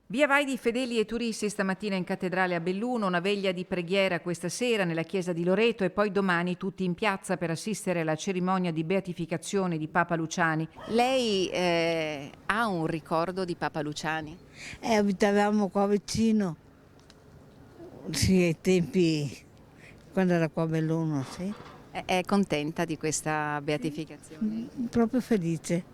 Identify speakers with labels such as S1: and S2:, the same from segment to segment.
S1: Via vai di fedeli e turisti stamattina in cattedrale a Belluno, una veglia di preghiera questa sera nella chiesa di Loreto e poi domani tutti in piazza per assistere alla cerimonia di beatificazione di Papa Luciani.
S2: Lei ha un ricordo di Papa Luciani?
S3: Abitavamo qua vicino, sì, ai tempi, quando era qua a Belluno, sì.
S2: È contenta di questa beatificazione?
S3: Proprio felice.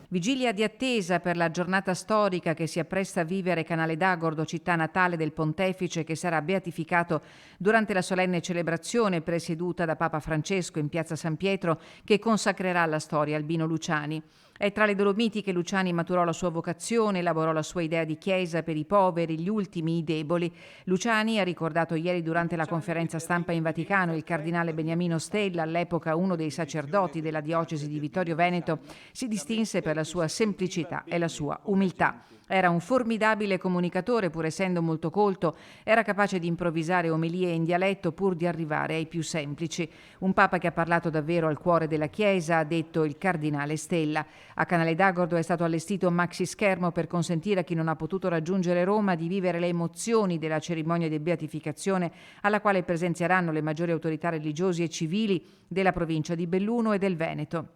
S1: Vigilia di attesa per la giornata storica che si appresta a vivere Canale d'Agordo, città natale del Pontefice, che sarà beatificato durante la solenne celebrazione presieduta da Papa Francesco in piazza San Pietro, che consacrerà alla storia Albino Luciani. È tra le Dolomiti che Luciani maturò la sua vocazione, elaborò la sua idea di chiesa per i poveri, gli ultimi, i deboli. Luciani ha ricordato ieri durante la conferenza stampa in Vaticano il cardinale Beniamino Stella, all'epoca uno dei sacerdoti della diocesi di Vittorio Veneto, si distinse per la sua semplicità e la sua umiltà. Era un formidabile comunicatore, pur essendo molto colto, era capace di improvvisare omelie in dialetto pur di arrivare ai più semplici. Un papa che ha parlato davvero al cuore della Chiesa, ha detto il cardinale Stella. A Canale d'Agordo è stato allestito un maxi schermo per consentire a chi non ha potuto raggiungere Roma di vivere le emozioni della cerimonia di beatificazione, alla quale presenzieranno le maggiori autorità religiosi e civili della provincia di Belluno e del Veneto.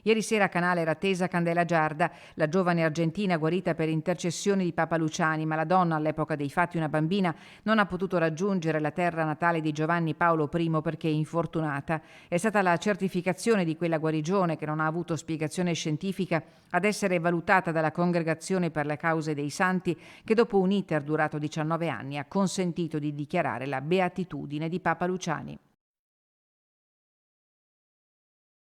S1: Ieri sera a Canale era attesa Candela Giarda, la giovane argentina guarita per intercessioni di Papa Luciani, ma la donna, all'epoca dei fatti una bambina, non ha potuto raggiungere la terra natale di Giovanni Paolo I perché infortunata. È stata la certificazione di quella guarigione, che non ha avuto spiegazione scientifica, ad essere valutata dalla Congregazione per le cause dei santi, che dopo un iter durato 19 anni ha consentito di dichiarare la beatitudine di Papa Luciani.